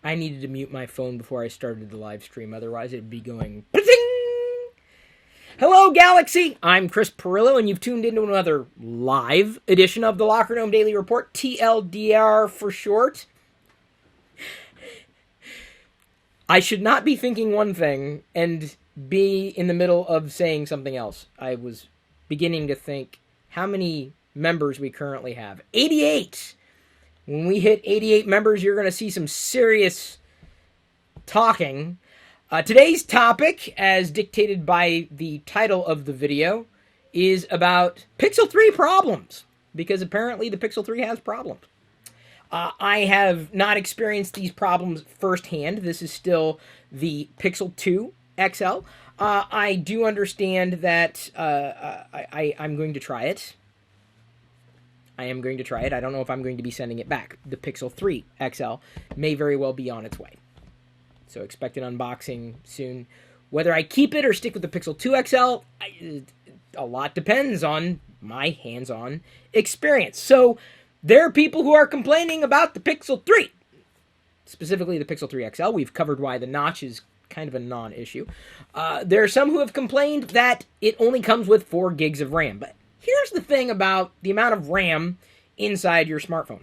I needed to mute my phone before I started the live stream, otherwise it'd be going pa-ting! Hello, Galaxy! I'm Chris Pirillo, and you've tuned into another live edition of the Locker Room Daily Report, TLDR for short. I should not be thinking one thing and be in the middle of saying something else. I was beginning to think how many members we currently have. 88! When we hit 88 members, you're going to see some serious talking. Today's topic, as dictated by the title of the video, is about Pixel 3 problems, because apparently the Pixel 3 has problems. I have not experienced these problems firsthand. This is still the Pixel 2 XL. I do understand that I'm going to try it. I am going to try it. I don't know if I'm going to be sending it back. The Pixel 3 XL may very well be on its way. So expect an unboxing soon. Whether I keep it or stick with the Pixel 2 XL, a lot depends on my hands-on experience. So there are people who are complaining about the Pixel 3. Specifically the Pixel 3 XL. We've covered why the notch is kind of a non-issue. There are some who have complained that it only comes with 4 gigs of RAM. But here's the thing about the amount of RAM inside your smartphone.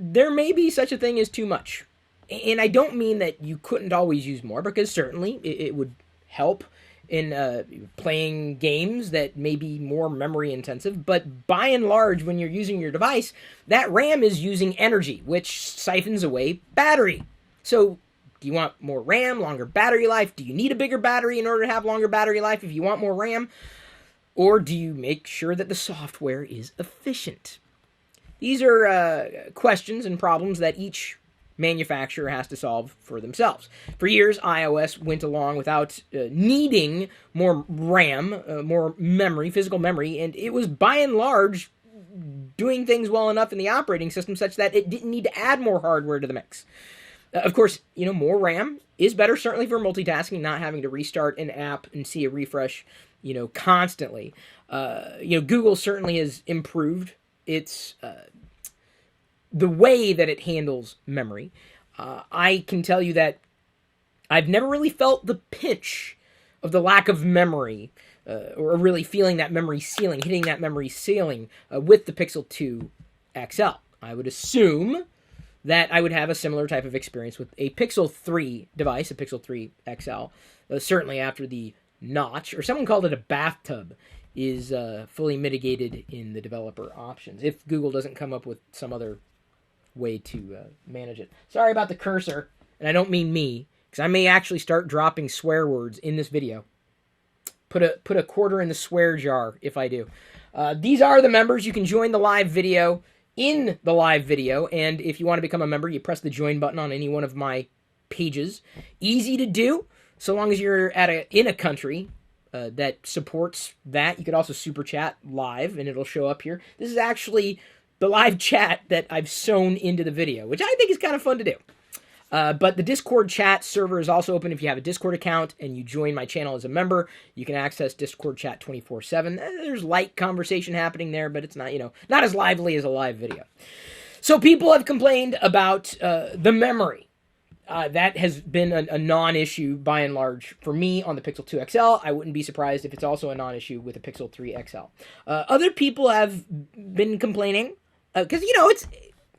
There may be such a thing as too much. And I don't mean that you couldn't always use more, because certainly it would help in playing games that may be more memory intensive. But by and large, when you're using your device, that RAM is using energy, which siphons away battery. So do you want more RAM, longer battery life? Do you need a bigger battery in order to have longer battery life if you want more RAM? Or do you make sure that the software is efficient? These are questions and problems that each manufacturer has to solve for themselves. For years, iOS went along without needing more RAM, more memory, physical memory, and it was by and large doing things well enough in the operating system such that it didn't need to add more hardware to the mix. Of course, more RAM is better, certainly for multitasking, not having to restart an app and see a refresh, constantly. Google certainly has improved its the way that it handles memory. I can tell you that I've never really felt the pinch of the lack of memory, or really feeling that memory ceiling, hitting that memory ceiling with the Pixel 2 XL. I would assume that I would have a similar type of experience with a Pixel 3 device, a Pixel 3 XL, certainly after the notch, or someone called it a bathtub, is fully mitigated in the developer options, if Google doesn't come up with some other way to manage it. Sorry about the cursor, and I don't mean me, because I may actually start dropping swear words in this video. Put a quarter in the swear jar if I do. These are the members. You can join the live video in the live video, and if you want to become a member, you press the join button on any one of my pages. Easy to do, so long as you're in a country that supports that. You could also super chat live, and it'll show up here. This is actually the live chat that I've sewn into the video, which I think is kind of fun to do. But the Discord chat server is also open if you have a Discord account and you join my channel as a member. You can access Discord chat 24/7. There's light conversation happening there, but it's not, not as lively as a live video. So people have complained about the memory. That has been a non-issue by and large for me on the Pixel 2 XL. I wouldn't be surprised if it's also a non-issue with the Pixel 3 XL. Other people have been complaining because,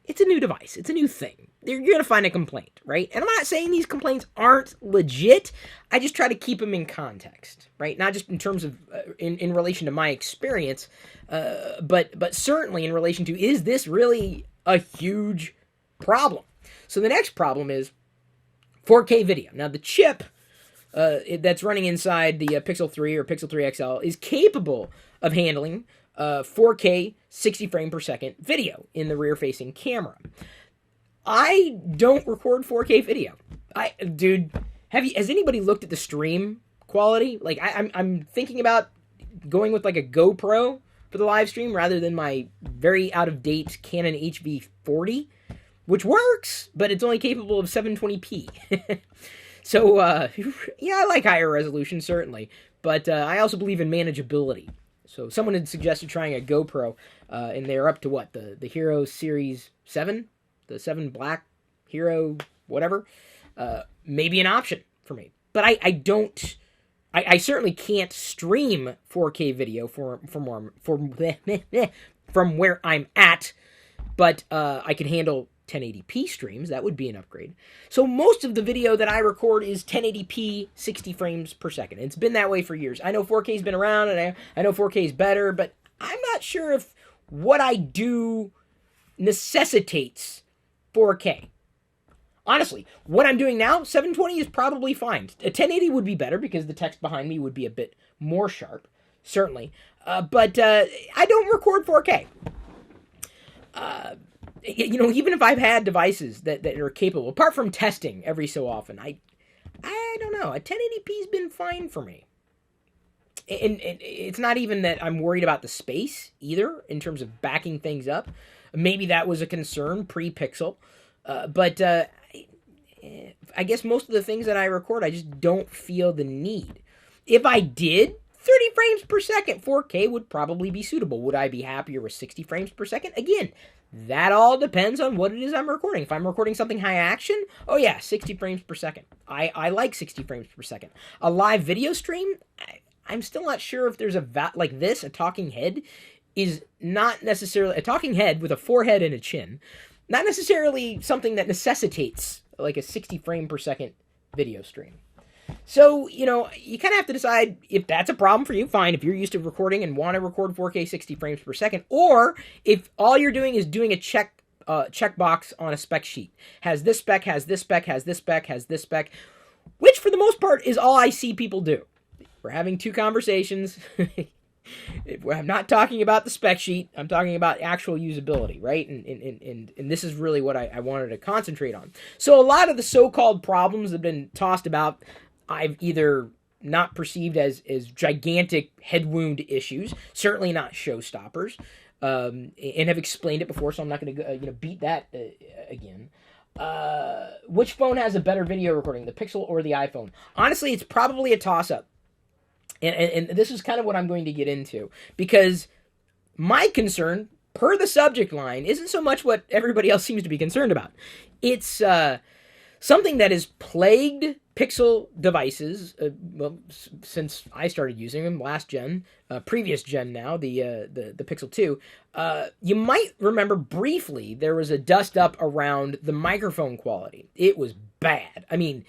it's a new device. It's a new thing. You're going to find a complaint, right? And I'm not saying these complaints aren't legit. I just try to keep them in context, right? Not just in terms of, in relation to my experience, but certainly in relation to, is this really a huge problem? So the next problem is 4K video. Now the chip that's running inside the Pixel 3 or Pixel 3 XL is capable of handling 4K 60 frame per second video in the rear-facing camera. I don't record 4K video. Has anybody looked at the stream quality? Like, I'm thinking about going with like a GoPro for the live stream rather than my very out-of-date Canon HV40, which works, but it's only capable of 720p. So, I like higher resolution, certainly, but I also believe in manageability. So someone had suggested trying a GoPro, and they're up to what, the Hero Series 7? the 7 Black Hero, whatever, may be an option for me. But I certainly can't stream 4K video from where I'm at, but I can handle 1080p streams. That would be an upgrade. So most of the video that I record is 1080p, 60 frames per second. It's been that way for years. I know 4K's been around, and I know 4K is better, but I'm not sure if what I do necessitates 4K. Honestly, what I'm doing now, 720 is probably fine. A 1080 would be better because the text behind me would be a bit more sharp, certainly. But I don't record 4K. Even if I've had devices that are capable, apart from testing every so often, I don't know. A 1080p's been fine for me. And it's not even that I'm worried about the space either in terms of backing things up. Maybe that was a concern pre-Pixel. But I guess most of the things that I record, I just don't feel the need. If I did, 30 frames per second, 4K would probably be suitable. Would I be happier with 60 frames per second? Again, that all depends on what it is I'm recording. If I'm recording something high action, oh yeah, 60 frames per second. I like 60 frames per second. A live video stream, I'm still not sure if there's like this, a talking head is not necessarily, a talking head with a forehead and a chin, not necessarily something that necessitates like a 60 frame per second video stream. So, you kind of have to decide if that's a problem for you. Fine, if you're used to recording and want to record 4K 60 frames per second, or if all you're doing is doing a checkbox on a spec sheet. Has this spec, has this spec, has this spec, has this spec, which for the most part is all I see people do. We're having two conversations. I'm not talking about the spec sheet. I'm talking about actual usability, right? And this is really what I wanted to concentrate on. So a lot of the so-called problems that have been tossed about, I've either not perceived as gigantic head wound issues, certainly not showstoppers, and have explained it before, so I'm not going to beat that again. Which phone has a better video recording, the Pixel or the iPhone? Honestly, it's probably a toss-up. And this is kind of what I'm going to get into, because my concern, per the subject line, isn't so much what everybody else seems to be concerned about. It's something that has plagued Pixel devices, since I started using them last gen, previous gen now, the Pixel 2. You might remember briefly there was a dust up around the microphone quality. It was bad. I mean,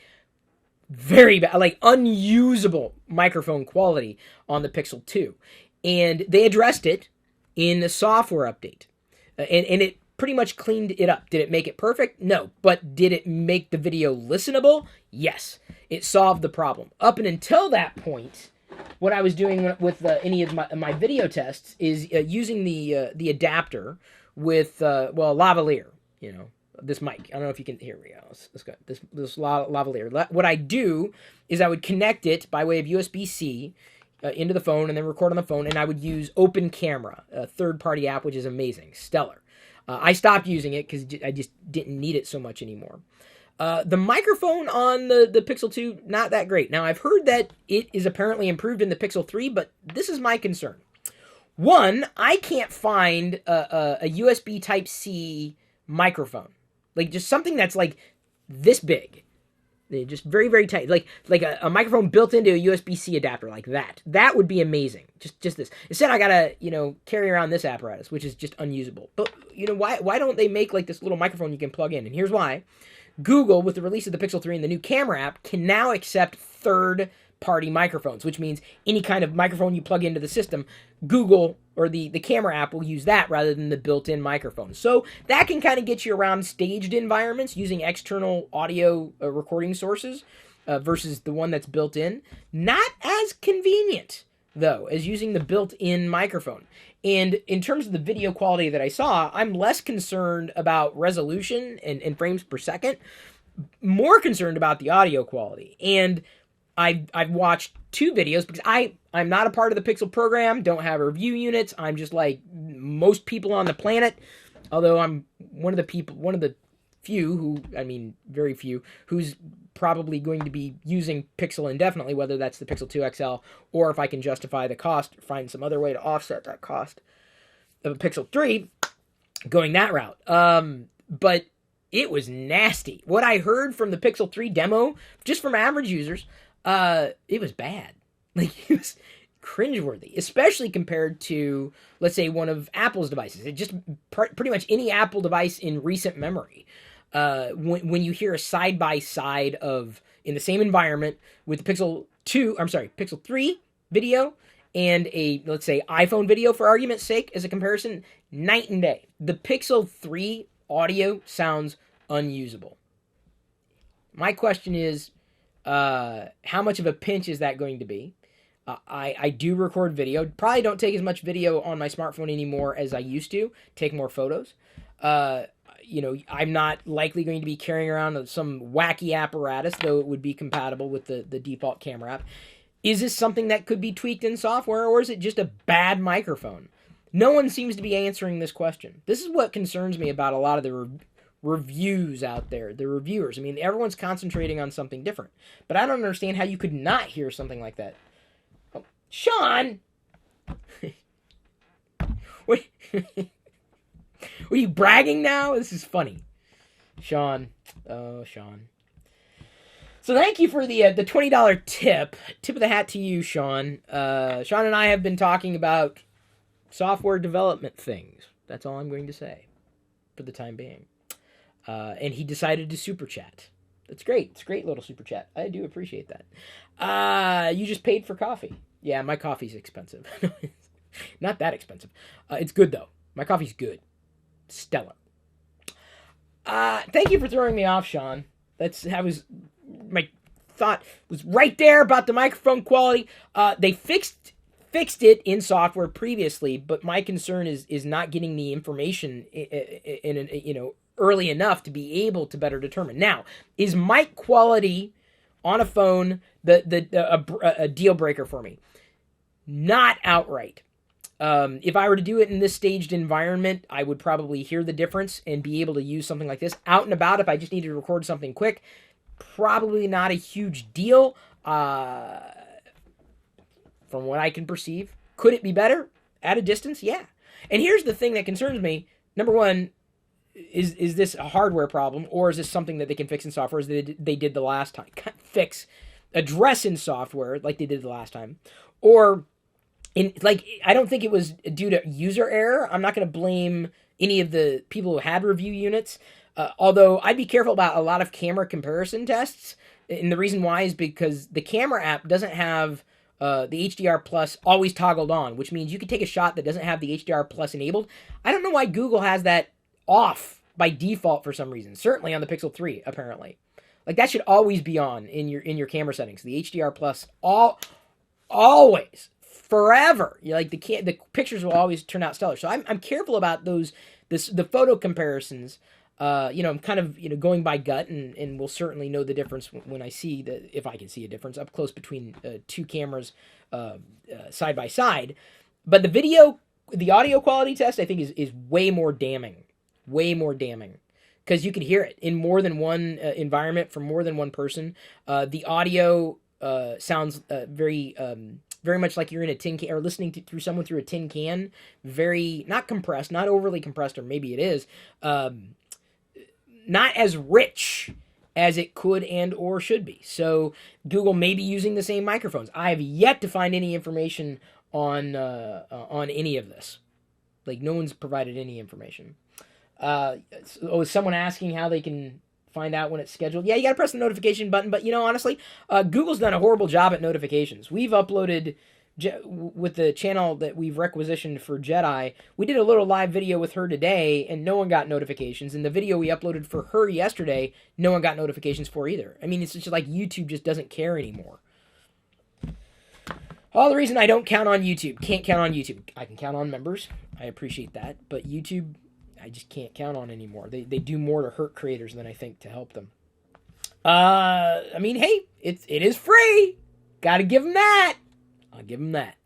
very bad, like unusable microphone quality on the Pixel 2. And they addressed it in the software update. And it pretty much cleaned it up. Did it make it perfect? No. But did it make the video listenable? Yes. It solved the problem. Up and until that point, what I was doing with any of my video tests is using the adapter with, lavalier, this mic. I don't know if you can hear me. Let's go. This lavalier. What I do is I would connect it by way of USB-C into the phone and then record on the phone, and I would use Open Camera, a third-party app, which is amazing, stellar. I stopped using it because I just didn't need it so much anymore. The microphone on the Pixel 2, not that great. Now, I've heard that it is apparently improved in the Pixel 3, but this is my concern. One, I can't find a USB Type-C microphone. Like, just something that's, like, this big. Just very, very tight. Like a microphone built into a USB-C adapter, like that. That would be amazing. Just this. Instead, I gotta, carry around this apparatus, which is just unusable. But, why don't they make, like, this little microphone you can plug in? And here's why. Google, with the release of the Pixel 3 and the new camera app, can now accept third-party microphones, which means any kind of microphone you plug into the system, Google or the camera app will use that rather than the built-in microphone. So that can kind of get you around staged environments using external audio recording sources versus the one that's built in. Not as convenient, though, as using the built-in microphone. And in terms of the video quality that I saw, I'm less concerned about resolution and frames per second, more concerned about the audio quality. And I've watched two videos because I'm not a part of the Pixel program, don't have review units. I'm just like most people on the planet, although I'm one of the few very few, who's probably going to be using Pixel indefinitely, whether that's the Pixel 2 XL or if I can justify the cost, find some other way to offset that cost of a Pixel 3, going that route. But It was nasty. What I heard from the Pixel 3 demo, just from average users, it was bad. Like, it was cringeworthy, especially compared to, let's say, one of Apple's devices. It just pretty much any Apple device in recent memory. When you hear a side by side of in the same environment with the Pixel 3 video and a, let's say, iPhone video for argument's sake as a comparison, night and day. The Pixel 3 audio sounds unusable. My question is, how much of a pinch is that going to be? I do record video. Probably don't take as much video on my smartphone anymore as I used to. Take more photos. I'm not likely going to be carrying around some wacky apparatus, though it would be compatible with the default camera app. Is this something that could be tweaked in software, or is it just a bad microphone? No one seems to be answering this question. This is what concerns me about a lot of the reviews out there, the reviewers. I mean, everyone's concentrating on something different. But I don't understand how you could not hear something like that. Oh, Sean! Wait. Were you bragging now? This is funny. Sean. Oh, Sean. So thank you for the $20 tip. Tip of the hat to you, Sean. Sean and I have been talking about software development things. That's all I'm going to say for the time being. And he decided to super chat. That's great. It's a great little super chat. I do appreciate that. You just paid for coffee. Yeah, my coffee's expensive. Not that expensive. It's good, though. My coffee's good. Stellar. Thank you for throwing me off, Sean. My thought was right there about the microphone quality. They fixed it in software previously, but my concern is not getting the information in early enough to be able to better determine. Now, is mic quality on a phone a deal breaker for me? Not outright. If I were to do it in this staged environment, I would probably hear the difference and be able to use something like this. Out and about, if I just needed to record something quick, probably not a huge deal. From what I can perceive, could it be better at a distance? Yeah. And here's the thing that concerns me. Number one, is this a hardware problem, or is this something that they can fix in software as they did the last time? Address in software like they did the last time, or I don't think it was due to user error. I'm not going to blame any of the people who had review units. Although I'd be careful about a lot of camera comparison tests. And the reason why is because the camera app doesn't have the HDR Plus always toggled on, which means you could take a shot that doesn't have the HDR Plus enabled. I don't know why Google has that off by default for some reason. Certainly on the Pixel 3, apparently. Like, that should always be on in your camera settings. The HDR Plus, always. Forever. The pictures will always turn out stellar. So I'm careful about the photo comparisons. I'm kind of going by gut, and will certainly know the difference when I see if I can see a difference up close between two cameras side by side. But the audio quality test, I think is way more damning, because you can hear it in more than one environment from more than one person. The audio sounds very much like you're in a tin can, or listening through someone through a tin can. Very, not compressed, not overly compressed, or maybe it is. Not as rich as it could and or should be. So Google may be using the same microphones. I have yet to find any information on any of this. Like, no one's provided any information. Is someone asking how they can find out when it's scheduled? Yeah, you gotta press the notification button, but honestly, Google's done a horrible job at notifications. We've uploaded, with the channel that we've requisitioned for Jedi, we did a little live video with her today, and no one got notifications. And the video we uploaded for her yesterday, no one got notifications for either. I mean, it's just like YouTube just doesn't care anymore. All the reason I don't count on YouTube, can't count on YouTube. I can count on members, I appreciate that, but YouTube, I just can't count on anymore. They do more to hurt creators than I think to help them. I mean, hey, it is free. Gotta give them that. I'll give them that.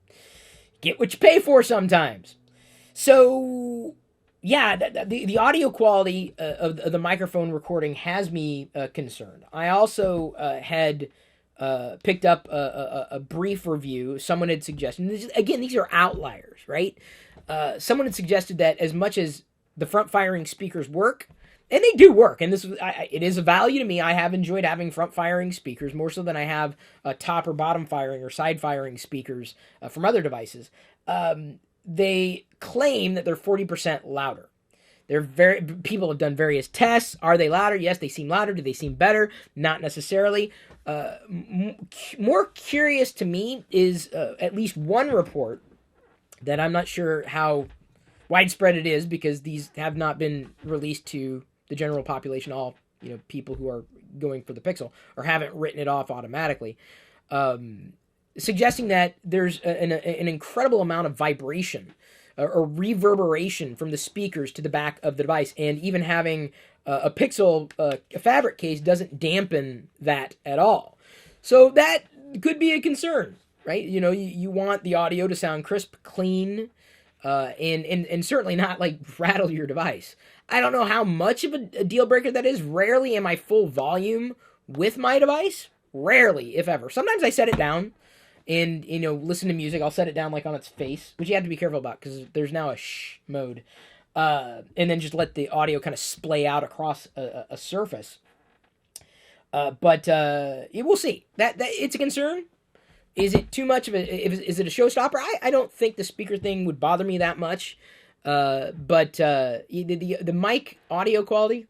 Get what you pay for sometimes. So, yeah, the audio quality of the microphone recording has me concerned. I also had picked up a brief review. Someone had suggested, again, these are outliers, right? Someone had suggested that as much as the front-firing speakers work, And they do work, and it is a value to me. I have enjoyed having front-firing speakers more so than I have top or bottom-firing or side-firing speakers from other devices. They claim that they're 40% louder. People have done various tests. Are they louder? Yes, they seem louder. Do they seem better? Not necessarily. More curious to me is at least one report that I'm not sure how widespread it is, because these have not been released to the general population, all people who are going for the Pixel, or haven't written it off automatically, suggesting that there's an incredible amount of vibration or reverberation from the speakers to the back of the device, and even having a Pixel a fabric case doesn't dampen that at all. So that could be a concern, right? You want the audio to sound crisp, clean, and certainly not like rattle your device. I don't know how much of a deal breaker that is. Rarely am I full volume with my device. Rarely, if ever. Sometimes I set it down and, listen to music. I'll set it down like on its face, which you have to be careful about because there's now a shh mode. And then just let the audio kind of splay out across a surface. But we'll see. That it's a concern. Is it too much of is it a showstopper? I don't think the speaker thing would bother me that much. But the mic audio quality,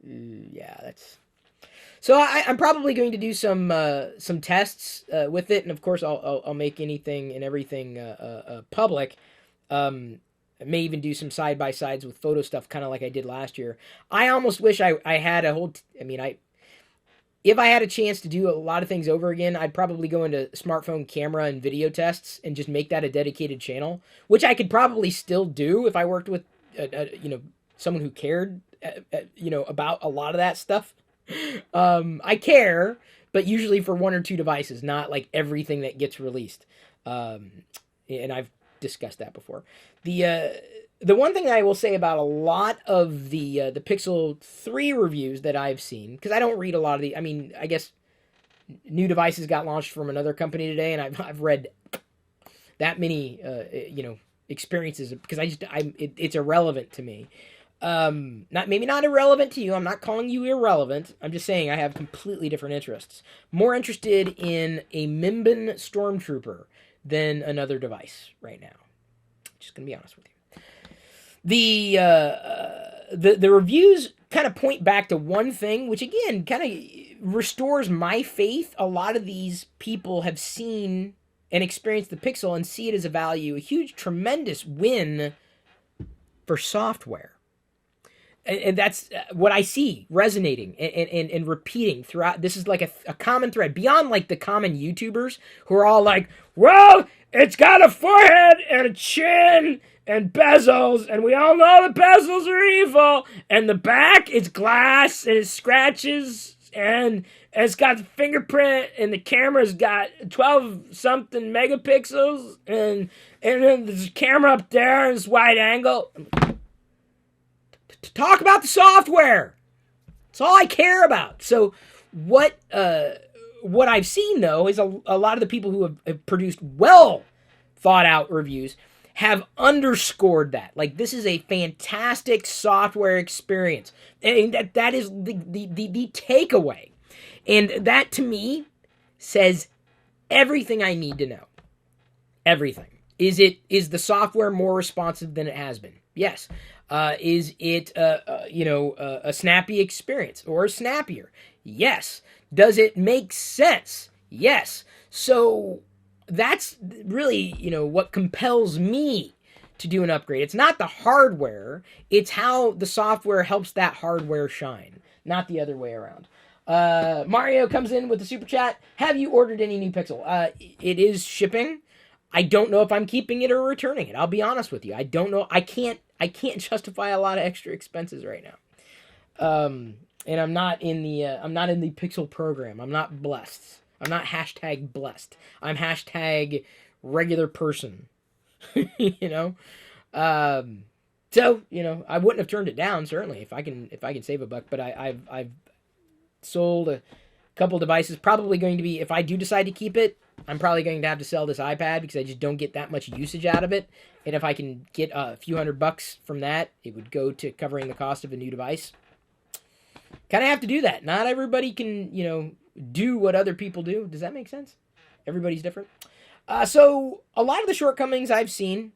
yeah, that's. So I'm probably going to do some tests with it, and of course I'll make anything and everything public. I may even do some side by sides with photo stuff, kind of like I did last year. I almost wish I had a whole. If I had a chance to do a lot of things over again, I'd probably go into smartphone camera and video tests and just make that a dedicated channel, which I could probably still do if I worked with, someone who cared, about a lot of that stuff. I care, but usually for one or two devices, not like everything that gets released. And I've discussed that before. The one thing I will say about a lot of the Pixel 3 reviews that I've seen, because I don't read a lot of the, I guess new devices got launched from another company today, and I've read that many, experiences, because it's irrelevant to me. Maybe not irrelevant to you. I'm not calling you irrelevant. I'm just saying I have completely different interests. More interested in a Mimbin Stormtrooper than another device right now. Just gonna be honest with you. The reviews kind of point back to one thing, which again kind of restores my faith. A lot of these people have seen and experienced the Pixel and see it as a value, a huge, tremendous win for software. And that's what I see resonating and repeating throughout. This is like a common thread beyond like the common YouTubers who are all like, well, it's got a forehead and a chin and bezels, and we all know the bezels are evil, and the back is glass, and it scratches, and it's got the fingerprint, and the camera's got 12-something megapixels, and then there's a camera up there, and it's wide angle. To talk about the software. That's all I care about. So what I've seen, though, is a lot of the people who have produced well thought out reviews have underscored that. Like, this is a fantastic software experience. And that is the takeaway. And that, to me, says everything I need to know. Everything. Is the software more responsive than it has been? Yes. Is it a snappy experience or snappier? Yes. Does it make sense? Yes. So that's really, what compels me to do an upgrade. It's not the hardware, it's how the software helps that hardware shine, not the other way around. Mario comes in with the super chat. Have you ordered any new Pixel? It is shipping. I don't know if I'm keeping it or returning it. I'll be honest with you. I don't know. I can't justify a lot of extra expenses right now. And I'm not in the Pixel program. I'm not blessed. I'm not hashtag blessed. I'm hashtag regular person. So, I wouldn't have turned it down, certainly, if I can save a buck, but I've sold a couple devices. Probably going to be, if I do decide to keep it, I'm probably going to have to sell this iPad because I just don't get that much usage out of it. And if I can get a few $100 from that, it would go to covering the cost of a new device. kind of have to do that. Not everybody can, do what other people do. Does that make sense? Everybody's different. So a lot of the shortcomings I've seen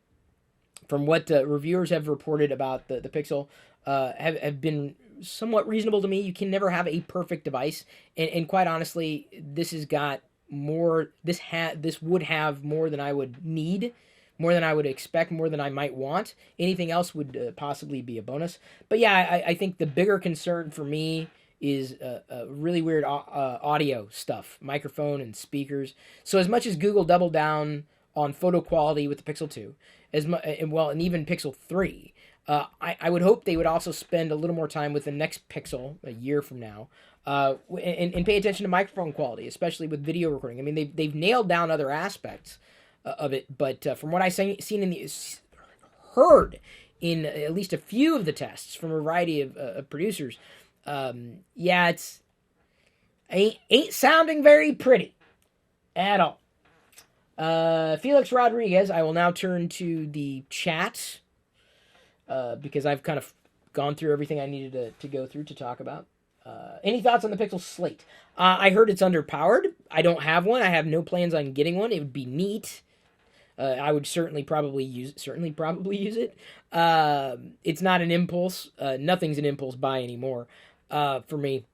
from what reviewers have reported about the Pixel have been somewhat reasonable to me. You can never have a perfect device, and quite honestly, this has got more. This would have more than I would need, more than I would expect, more than I might want. Anything else would possibly be a bonus. But yeah, I think the bigger concern for me is really weird audio stuff, microphone and speakers. So as much as Google doubled down on photo quality with the Pixel 2, and even Pixel 3, I would hope they would also spend a little more time with the next Pixel a year from now, and pay attention to microphone quality, especially with video recording. I mean, they've nailed down other aspects of it, but from what I've seen heard in at least a few of the tests from a variety of producers, yeah, it's ain't sounding very pretty at all. Felix Rodriguez, I will now turn to the chat because I've kind of gone through everything I needed to go through to talk about. Any thoughts on the Pixel Slate? I heard it's underpowered. I don't have one. I have no plans on getting one. It would be neat. I would certainly probably use it. It's not an impulse. Nothing's an impulse buy anymore for me.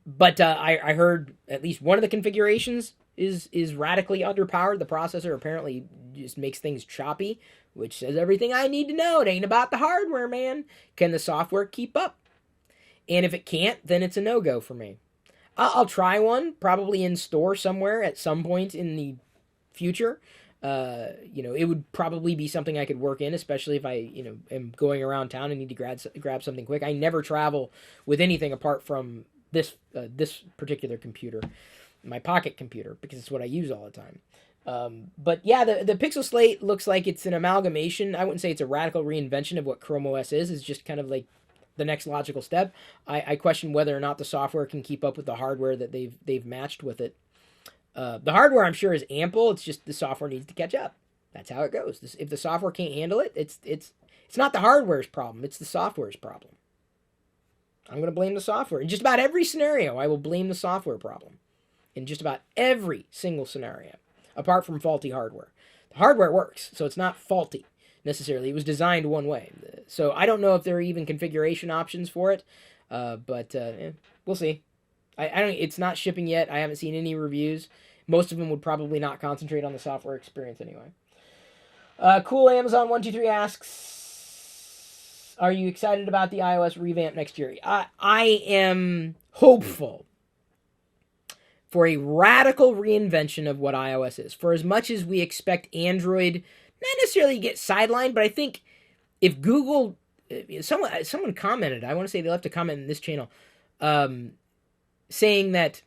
But I heard at least one of the configurations is radically underpowered. The processor apparently just makes things choppy, which says everything I need to know. It ain't about the hardware, man. Can the software keep up? And if it can't, then it's a no-go for me. I'll try one, probably in store somewhere at some point in the future. It would probably be something I could work in, especially if I, am going around town and need to grab something quick. I never travel with anything apart from this particular computer, my pocket computer, because it's what I use all the time. But yeah, the Pixel Slate looks like it's an amalgamation. I wouldn't say it's a radical reinvention of what Chrome OS is. It's just kind of like the next logical step. I question whether or not the software can keep up with the hardware that they've matched with it. The hardware, I'm sure, is ample. It's just the software needs to catch up. That's how it goes. If the software can't handle it, it's not the hardware's problem. It's the software's problem. I'm going to blame the software. In just about every scenario, I will blame the software problem. In just about every single scenario, apart from faulty hardware. The hardware works, so it's not faulty necessarily. It was designed one way. So I don't know if there are even configuration options for it, but we'll see. I don't. It's not shipping yet. I haven't seen any reviews. Most of them would probably not concentrate on the software experience anyway. Cool Amazon 123 asks, "Are you excited about the iOS revamp next year?" I am hopeful for a radical reinvention of what iOS is. For as much as we expect Android not necessarily get sidelined, but I think if Google, someone commented, I want to say they left a comment in this channel, saying that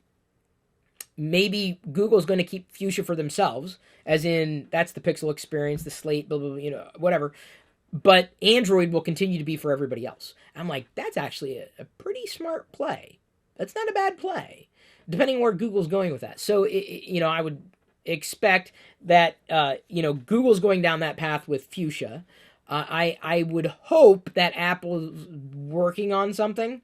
maybe Google's going to keep Fuchsia for themselves, as in that's the Pixel experience, the Slate, blah, blah, blah, whatever. But Android will continue to be for everybody else. I'm like, that's actually a pretty smart play. That's not a bad play, depending on where Google's going with that. So, I would expect that, Google's going down that path with Fuchsia. I would hope that Apple is working on something.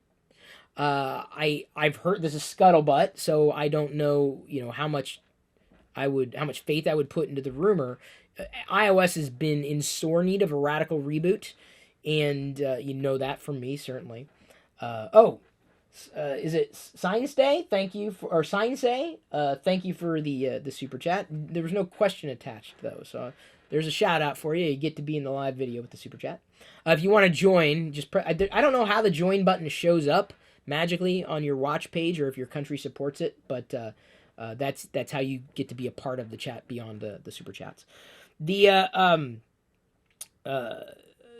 I've heard this is scuttlebutt, so I don't know, how much faith I would put into the rumor. iOS has been in sore need of a radical reboot, and you know that from me certainly. Is it Science Day? Thank you for thank you for the super chat. There was no question attached though, so there's a shout out for you. You get to be in the live video with the super chat. If you want to join, just I don't know how the join button shows up magically on your watch page or if your country supports it, but that's how you get to be a part of the chat beyond the super chats. The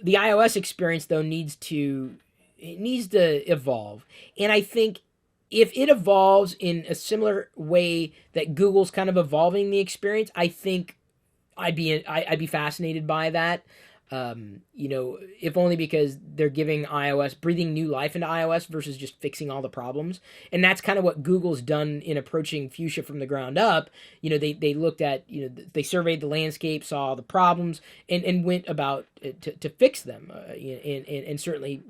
iOS experience though needs to evolve, and I think if it evolves in a similar way that Google's kind of evolving the experience, I think I'd be fascinated by that. If only because they're giving iOS, breathing new life into iOS versus just fixing all the problems. And that's kind of what Google's done in approaching Fuchsia from the ground up. They looked at, they surveyed the landscape, saw the problems, and went about to fix them. And certainly,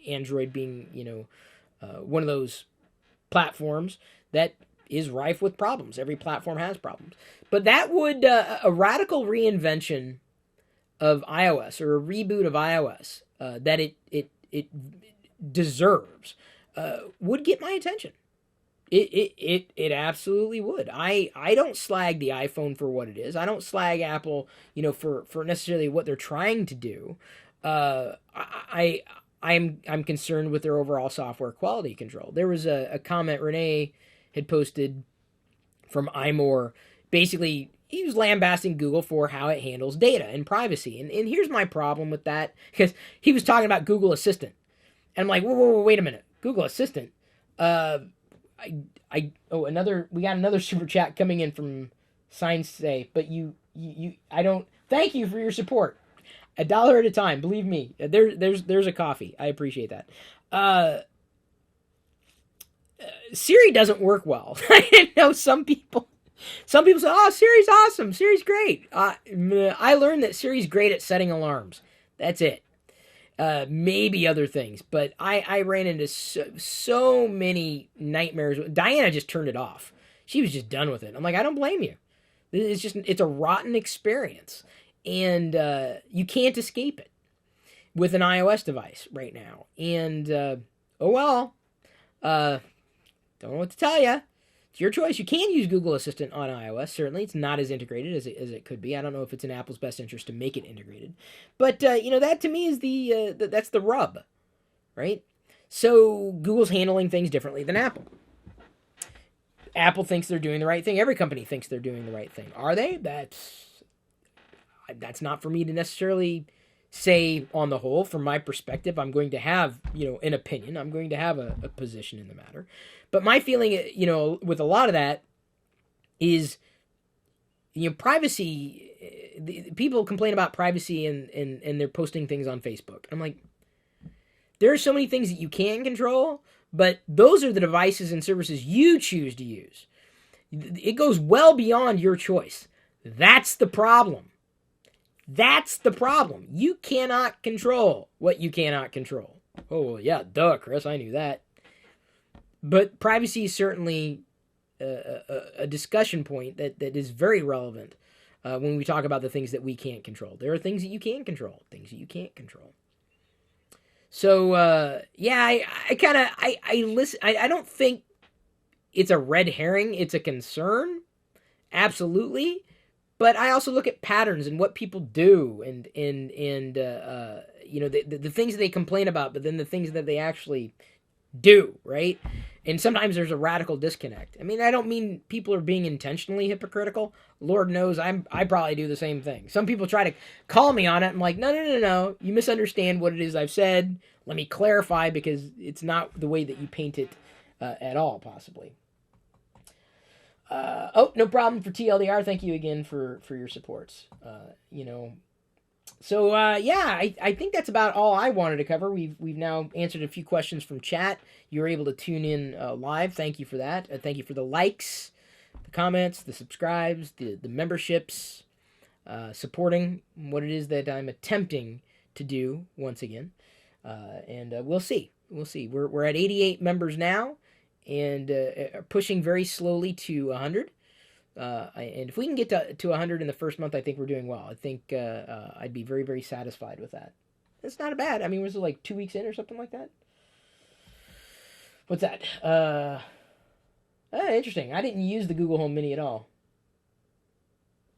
Android being, one of those platforms that is rife with problems. Every platform has problems. But that would, a radical reinvention of iOS or a reboot of iOS that it deserves would get my attention. It absolutely would. I don't slag the iPhone for what it is. I don't slag Apple, for necessarily what they're trying to do. I'm concerned with their overall software quality control. There was a comment Renee had posted from iMore. Basically, he was lambasting Google for how it handles data and privacy. And here's my problem with that, because he was talking about Google Assistant. And I'm like, whoa, wait a minute. Google Assistant? We got another super chat coming in from Science, but thank you for your support. $1 at a time, believe me. There's a coffee. I appreciate that. Siri doesn't work well. I know some people say, "Oh, Siri's awesome. Siri's great." I learned that Siri's great at setting alarms. That's it. Maybe other things, but I ran into so many nightmares. Diana just turned it off. She was just done with it. I'm like, I don't blame you. It's a rotten experience, and you can't escape it with an iOS device right now. And oh well, don't know what to tell you. It's your choice. You can use Google Assistant on iOS. Certainly, it's not as integrated as it could be. I don't know if it's in Apple's best interest to make it integrated, but that to me is that's the rub, right? So Google's handling things differently than Apple. Apple thinks they're doing the right thing. Every company thinks they're doing the right thing. Are they? That's not for me to necessarily say on the whole. From my perspective, I'm going to have an opinion. I'm going to have a position in the matter. But my feeling, with a lot of that is, privacy. People complain about privacy and they're posting things on Facebook. I'm like, there are so many things that you can control, but those are the devices and services you choose to use. It goes well beyond your choice. That's the problem. That's the problem. You cannot control what you cannot control. Oh, well, yeah, duh, Chris, I knew that. But privacy is certainly a discussion point that is very relevant when we talk about the things that we can't control. There are things that you can control, things that you can't control. So, I listen. I don't think it's a red herring. It's a concern. Absolutely. But I also look at patterns and what people do and the things that they complain about, but then the things that they actually do, right? And sometimes there's a radical disconnect. I mean, I don't mean people are being intentionally hypocritical. Lord knows I probably do the same thing. Some people try to call me on it. I'm like, no. You misunderstand what it is I've said. Let me clarify, because it's not the way that you paint it at all, possibly. No problem for TLDR. Thank you again for your supports. So, I think that's about all I wanted to cover. We've now answered a few questions from chat. You were able to tune in live. Thank you for that. Thank you for the likes, the comments, the subscribes, the memberships, supporting what it is that I'm attempting to do once again. And we'll see. We're at 88 members now, and pushing very slowly to 100. And if we can get to 100 in the first month, I think we're doing well. I think I'd be very, very satisfied with that. It's not bad. I mean, was it like 2 weeks in or something like that? What's that? Interesting. I didn't use the Google Home Mini at all.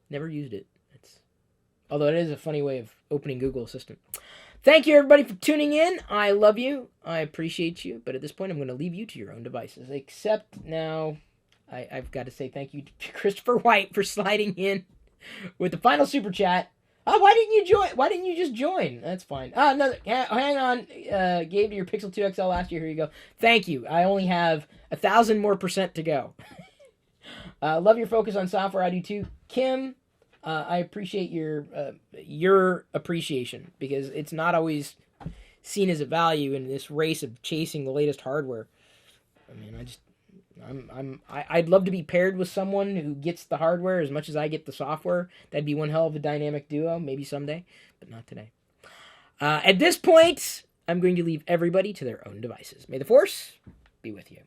Never used it. Although it is a funny way of opening Google Assistant. Thank you, everybody, for tuning in. I love you. I appreciate you. But at this point, I'm going to leave you to your own devices. Except now, I've got to say thank you to Christopher White for sliding in with the final super chat. Oh, why didn't you join? Why didn't you just join? That's fine. No, hang on. Gave to your Pixel 2 XL last year. Here you go. Thank you. I only have 1,000 more % to go. Love your focus on software. I do too. Kim, I appreciate your appreciation, because it's not always seen as a value in this race of chasing the latest hardware. I mean, I'd love to be paired with someone who gets the hardware as much as I get the software. That'd be one hell of a dynamic duo, maybe someday, but not today. At this point, I'm going to leave everybody to their own devices. May the Force be with you.